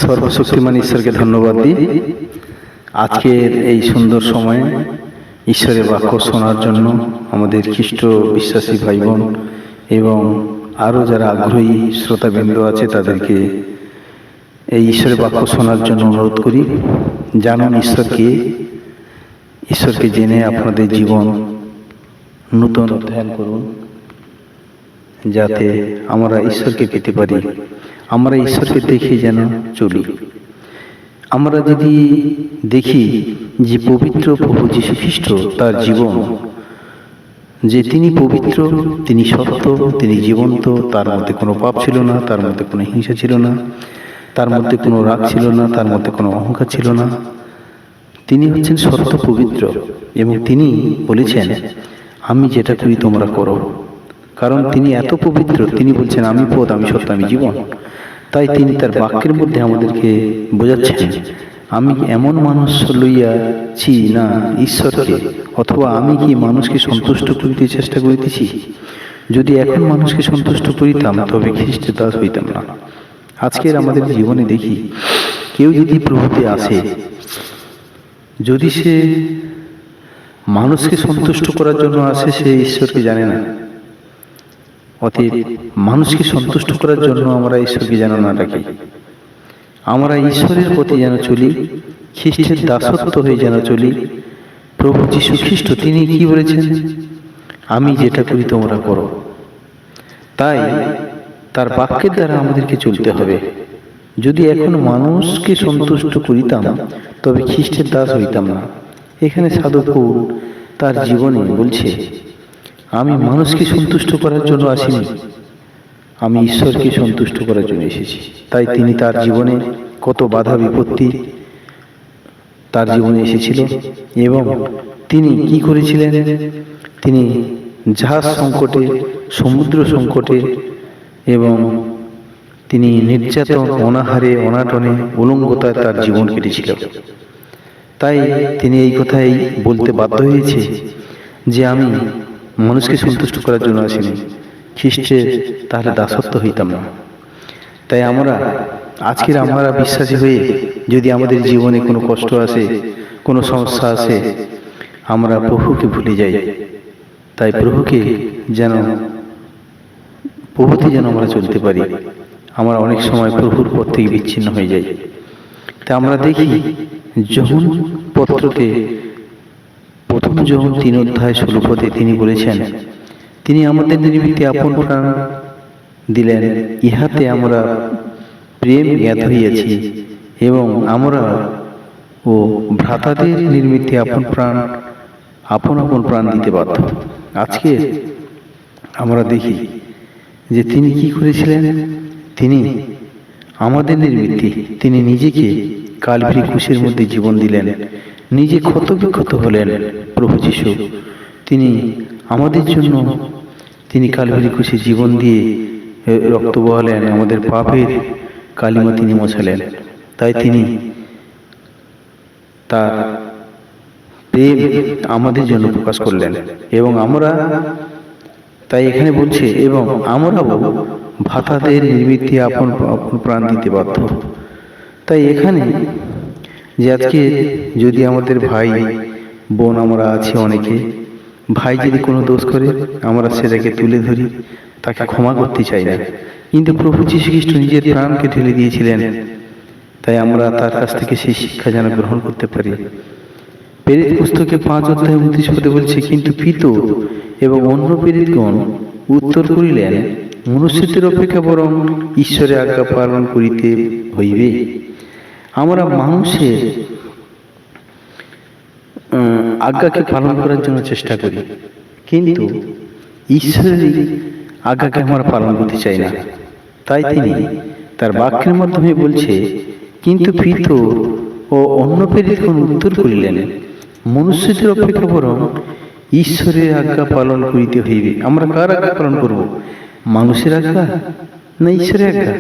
সর্বশক্তিমান ঈশ্বরকে ধন্যবাদ দিই। আজকের এই সুন্দর সময়ে ঈশ্বরের বাক্য শোনার জন্য আমাদের খ্রিস্ট বিশ্বাসী ভাই বোন এবং আরও যারা আগ্রহী শ্রোতাবৃন্দ আছে তাদেরকে এই ঈশ্বরের বাক্য শোনার জন্য অনুরোধ করি। জানুন ঈশ্বরকে জেনে আপনাদের জীবন নূতন অধ্যয়ন করুন, যাতে আমরা ঈশ্বরকে পেতে পারি। আমরা ঈশ্বরকে দেখে যেন চলি। আমরা যদি দেখি যে পবিত্র প্রভু যীশু খ্রিস্ট তার জীবন, যে তিনি পবিত্র, তিনি সত্য, তিনি জীবন্ত, তার মধ্যে কোনো পাপ ছিল না, তার মধ্যে কোনো হিংসা ছিল না, তার মধ্যে কোনো রাগ ছিল না, তার মধ্যে কোনো অহংকার ছিল না। তিনি হচ্ছেন সত্য পবিত্র এবং তিনি বলেছেন, আমি যেটা করি তোমরা করো। কারণ তিনি এত পবিত্র, তিনি বলছেন আমি পথ, আমি সত্য, আমি জীবন। তাই তিনি তার বাক্যের মধ্যে আমাদেরকে বোঝাচ্ছেন, আমি এমন মানুষ লইয়াছি না ঈশ্বরকে, অথবা আমি কি মানুষকে সন্তুষ্ট করিতে চেষ্টা করিতেছি। যদি এখন মানুষকে সন্তুষ্ট করিতাম তবে খ্রিস্টের দাস হইতাম না। আজকের আমাদের জীবনে দেখি, কেউ যদি প্রভুতে আসে, যদি সে মানুষকে সন্তুষ্ট করার জন্য আসে, সে ঈশ্বরকে জানে না। অতএব মানুষকে সন্তুষ্ট করার জন্য আমরা ঈশ্বরকে যেন না ডাকি, আমরা ঈশ্বরের প্রতি যেন চলি, খ্রিস্টের দাসত্ব হয়ে যেন চলি। প্রভু যীশু খ্রিস্ট তিনি কি বলেছেন, আমি যেটা করি তোমরা করো। তাই তার বাক্যের দ্বারা আমাদেরকে চলতে হবে। যদি এখন মানুষকে সন্তুষ্ট করিতাম তবে খ্রিস্টের দাস হইতাম না। এখানে সাধু পৌল তার জীবনে বলছে, আমি মানুষকে সন্তুষ্ট করার জন্য আসিনি, আমি ঈশ্বরকে সন্তুষ্ট করার জন্য এসেছি। তাই তিনি তার জীবনে কত বাধা বিপত্তি তার জীবনে এসেছিল এবং তিনি কি করেছিলেন, তিনি জাহাজ সংকটে, সমুদ্র সংকটে এবং তিনি নির্যাতন, অনাহারে, অনাটনে, উলঙ্গতায় তার জীবন কেটেছিল। তাই তিনি এই কথাই বলতে বাধ্য হয়েছে যে আমি মানুষকে সন্তুষ্ট করার জন্য আসিনি, খ্রিস্টের তাহলে দাসত্ব হইতাম না। তাই আজকের আমরা বিশ্বাসী হয়ে যদি আমাদের জীবনে কোনো কষ্ট আসে, কোনো সমস্যা আসে, আমরা প্রভুকে ভুলে যাই। তাই প্রভুতে যেন আমরা চলতে পারি। আমরা অনেক সময় প্রভুর পথ থেকে বিচ্ছিন্ন হয়ে যাই। তা আমরা দেখি যোহন পত্রতে প্রথম যোহন 3:16 তিনি বলেছেন, তিনি আমাদের নিমিত্তে আপন প্রাণ দিলেন, ইহাতে আমরা প্রেম জ্ঞাত হইয়াছি এবং আমরা ও ভ্রাতাদের নিমিত্তে আপন আপন প্রাণ দিতে বাধ্য। আজকে আমরা দেখি যে তিনি কি করেছিলেন, তিনি আমাদের নিমিত্তে তিনি নিজেকে কালভারি ক্রুশের মধ্যে জীবন দিলেন, নিজে ক্ষত বিক্ষত হলেন। প্রভু যীশু তিনি আমাদের জন্য তিনি কালভারি ক্রুশে জীবন দিয়ে রক্ত বহালেন, আমাদের পাপের কালিমা তিনি মোছালেন। তাই তিনি তার প্রেম আমাদের জন্য প্রকাশ করলেন এবং আমরা তাই এখানে বলছে, এবং আমরাও ভ্রাতাদের নিমিত্তে আপন প্রাণ দিতে বাধ্য। তাই এখানে যে আজকে যদি আমাদের ভাই বোন আমরা আছি, অনেকে ভাই যদি কোনো দোষ করে আমরা সেটাকে তুলে ধরি, তাকে ক্ষমা করতে চাই না। কিন্তু প্রভু যীশু খ্রিস্ট নিজের প্রাণকে ঢেলে দিয়েছিলেন, তাই আমরা তার কাছ থেকে সেই শিক্ষা যেন গ্রহণ করতে পারি। প্রেরিত পুস্তকে 5:29 বলছে, কিন্তু পিতর এবং অন্য প্রেরিতগণ উত্তর করিলেন, মনুষ্যদের অপেক্ষা বরং ঈশ্বরের আজ্ঞা পালন করিতে হইবে। আমরা মানুষের আজ্ঞাকে পালন করার জন্য চেষ্টা করি, কিন্তু ঈশ্বরের আজ্ঞাকে আমরা পালন করতে চাই না। তাই তিনি তার বাক্যের মাধ্যমে বলছে, কিন্তু পিতর ও অন্য প্রেরিতগণ উত্তর করিলেন, মনুষ্যদের অপেক্ষা বরং ঈশ্বরের আজ্ঞা পালন করিতে হইবে। আমরা কার আজ্ঞা পালন করব? মানুষের আজ্ঞা না ঈশ্বরের আজ্ঞা?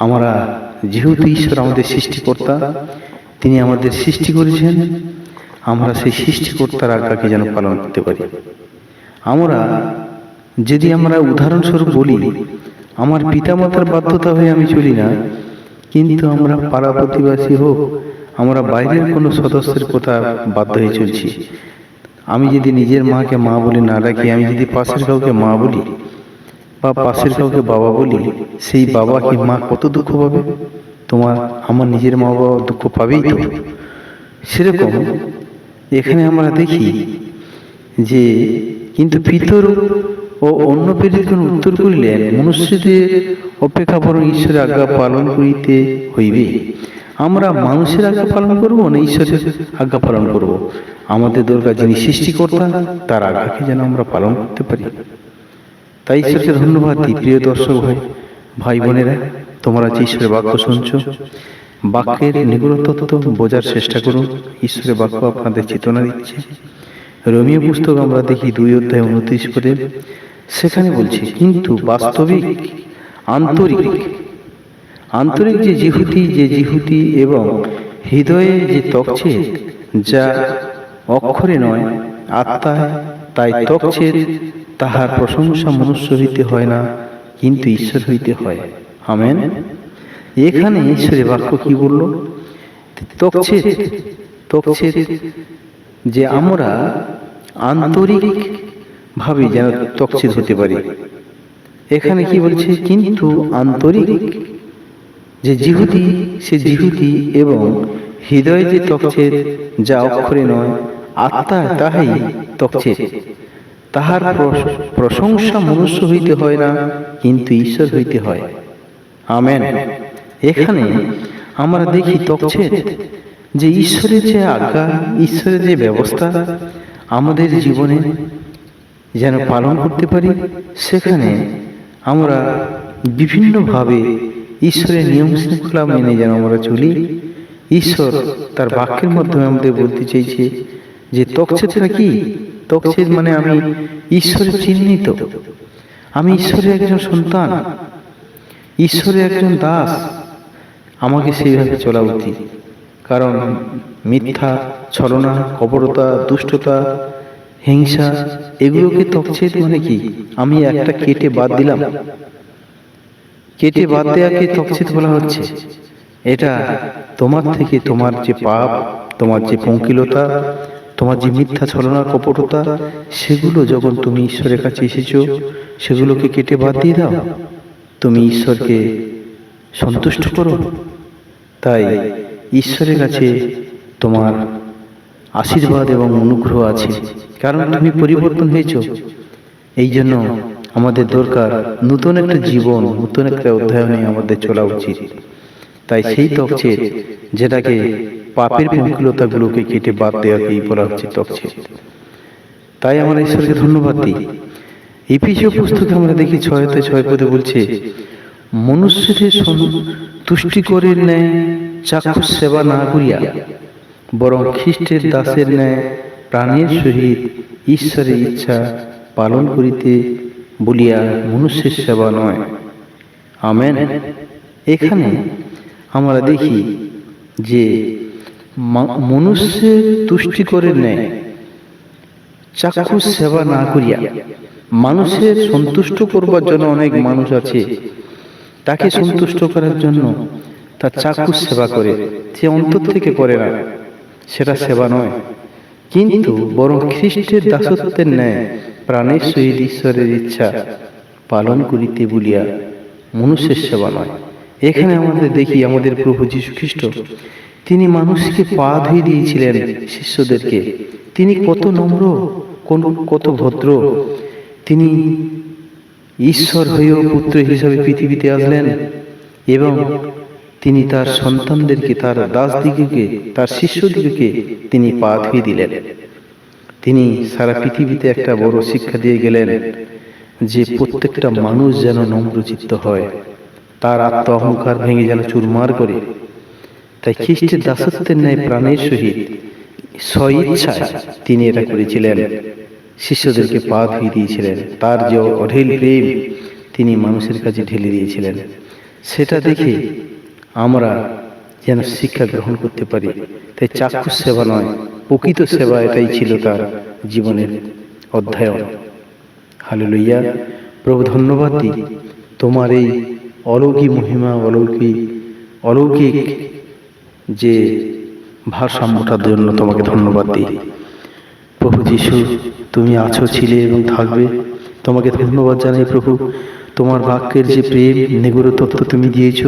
আমরা যেহেতু ঈশ্বর আমাদের সৃষ্টিকর্তা, তিনি আমাদের সৃষ্টি করেছেন, আমরা সেই সৃষ্টিকর্তার আজ্ঞাকে যেন পালন করতে পারি। আমরা উদাহরণস্বরূপ বলি, আমার পিতামাতার বাধ্যতা হয়ে আমি চলি না, কিন্তু আমরা পাড়া প্রতিবেশী হোক, আমরা বাইরের কোনো সদস্যের কথা বাধ্য হয়ে চলছি। আমি যদি নিজের মাকে মা বলে না ডাকি, আমি যদি পাশের কাউকে মা বলি বা পাশের কাউকে বাবা বলি, সেই বাবা কি মা কত দুঃখ পাবে? আমার নিজের মা বাবা দুঃখ পাবেই তো। সেরকম এখানে আমরা দেখি যে কিন্তু পিতর ও অন্য প্রেরিতগণ উত্তর করিলেন, মনুষ্যদের অপেক্ষা বরং ঈশ্বরের আজ্ঞা পালন করিতে হইবে। আমরা মানুষের আজ্ঞা পালন করব না ঈশ্বরের আজ্ঞা পালন করব? আমাদের দরকার যিনি সৃষ্টিকর্তা, তার আজ্ঞাকে যেন আমরা পালন করতে পারি। তাই ঈশ্বরকে ধন্যবাদ দিই। প্রিয় দর্শক ভাই বোনেরা, তোমরা যে ঈশ্বরের বাক্য শুনছ, বাক্যের নিগূঢ় তত্ত্ব বোঝার চেষ্টা করুন। ঈশ্বরের বাক্য আপনাদের চেতনা দিচ্ছে। রোমীয় পুস্তক আমরা দেখি 2:29 সেখানে বলছে, কিন্তু বাস্তবিক আন্তরিক যে জিহুতি এবং হৃদয়ে যে তকছেদ, যা অক্ষরে নয় আত্মায়, তাই তকছেদ, তাহার প্রশংসা মনুষ্য হইতে হয় না, কিন্তু ঈশ্বর হইতে হয়। আমেন। এখানে ঈশ্বরের বাক্য কি বলল? তকছেদ যে আমরা আন্তরিক ভাবে যেন তকছেদ হতে পারি। এখানে কি বলছে? কিন্তু আন্তরিক যে জিহুতি এবং হৃদয় যে তকছেদ, যা অক্ষরে নয় আত্মায়, তাহাই তকছেদ, তাহার প্রশংসা মনুষ্য হইতে হয় না, কিন্তু ঈশ্বর হইতে হয়। আমেন। এখানে আমরা দেখি তকছেদ যে ঈশ্বরের যে আজ্ঞা, ঈশ্বরের যে ব্যবস্থা আমাদের জীবনে যেন পালন করতে পারি। সেখানে আমরা বিভিন্নভাবে ঈশ্বরের নিয়ম শৃঙ্খলা মেনে যেন আমরা চলি। ঈশ্বর তার বাক্যের মাধ্যমে আমাদের বলতে চাইছে যে তকছেদটা কি? তকছেদ মানে আমি ঈশ্বরের চিহ্নিত, আমি ঈশ্বরের একজন সন্তান, ঈশ্বরের একজন দাস। আমাকে সেইভাবে চলা উচিত। কারণ মিথ্যা, ছলনা, কপটতা, দুষ্টতা, হিংসা, এগুলোকে তকছেদ মানে কি? আমি একটা কেটে বাদ দিলাম, কেটে বাদ দেওয়াকে তকছেদ বলা হচ্ছে। এটা তোমার থেকে তোমার যে পাপ, তোমার যে পঙ্কিলতা, তোমার যে মিথ্যা, ছলনা, কপটতা, সেগুলো যখন তুমি ঈশ্বরের কাছে এসেছো, সেগুলোকে কেটে বাদ দিয়ে দাও। তুমি ঈশ্বরকে সন্তুষ্ট করো। তাই ঈশ্বরের কাছে তোমার আশীর্বাদ এবং অনুগ্রহ আছে, কারণ তুমি পরিবর্তন হয়েছো। এই জন্য আমাদের দরকার নতুন একটা জীবন, নতুন একটা অধ্যায়নে আমাদের চলা উচিত। তাই সেই তকছেদ, যেটাকে পাপের পঙ্কিলতাগুলোকে কেটে বাদ দেওয়াকেই বলা হচ্ছে তকছেদ। তাই আমরা ঈশ্বরকে ধন্যবাদ দিই। এফেসীয় পুস্তকে আমরা দেখি 6:6 বলছে, মনুষ্যদের তুষ্টিকরের ন্যায় চাক্ষুষ সেবা না করিয়া বরং খ্রিস্টের দাসের ন্যায় প্রাণের সহিত ঈশ্বরের ইচ্ছা পালন করিতে বলিয়া মনুষ্যের সেবা নয়। আমেন। এখানে আমরা দেখি যে মনুষ্যের তুষ্টিকরের ন্যায় চাক্ষুষ সেবা না করিয়া, মানুষের সন্তুষ্ট করবার জন্য অনেক মানুষ আছে, তাকে সন্তুষ্ট করার জন্য তার চাক্ষুষ সেবা করে, সে অন্তর থেকে করে না, সেটা সেবা নয়। কিন্তু বরং খ্রিস্টের দাসত্বের ন্যায় প্রাণের সহিত ঈশ্বরের ইচ্ছা পালন করিতে বলিয়া মনুষ্যের সেবা নয়। এখানে আমাদের দেখি আমাদের প্রভু যীশু খ্রিস্ট, তিনি মানুষকে পা ধুয়ে দিয়েছিলেন শিষ্যদেরকে। তিনি কত নম্র, কত ভদ্র। তিনি ঈশ্বর হয়েও পুত্র হিসাবে পৃথিবীতে আসলেন এবং তিনি তার সন্তানদেরকে, তার দাসদিগকে, তার শিষ্যদিগকে তিনি পা ধুয়ে দিলেন। তিনি সারা পৃথিবীতে একটা বড় শিক্ষা দিয়ে গেলেন যে প্রত্যেকটা মানুষ যেন নম্রচিত্ত হয়, তার আত্ম অহংকার ভেঙে যেন চুরমার করে। তাই খ্রিস্টের দাসত্বের ন্যায় প্রাণের সহিত স্বইচ্ছায় তিনি এটা করেছিলেন, শিষ্যদেরকে পা ধুয়ে দিয়েছিলেন। তার যে অঢেল প্রেম তিনি মানুষের কাছে ঢেলে দিয়েছিলেন, সেটা দেখে আমরা যেন শিক্ষা গ্রহণ করতে পারি। তাই চাক্ষুষ সেবা নয়, প্রকৃত সেবা, এটাই ছিল তার জীবনের অধ্যায়ন। হালেলুয়া। প্রভু ধন্যবাদ দিই, তোমার এই অলৌকিক মহিমা, অলৌকিক অলৌকিক যে ভারসাম্যটার জন্য তোমাকে ধন্যবাদ দিই। প্রভু যিশু, তুমি আছো, ছিলে এবং থাকবে। তোমাকে ধন্যবাদ জানাই প্রভু। তোমার বাক্যের যে প্রেম নিগূঢ় তত্ত্ব তুমি দিয়েছ,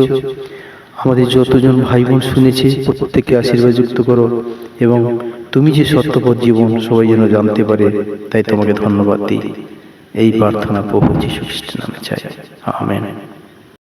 আমাদের যতজন ভাই বোন শুনেছে প্রত্যেককে আশীর্বাদ যুক্ত করো, এবং তুমি যে সত্যপথ জীবন সবাই যেন জানতে পারে, তাই তোমাকে ধন্যবাদ দিই। এই প্রার্থনা প্রভু যীশু খ্রিস্টের নামে চাই, আমেন।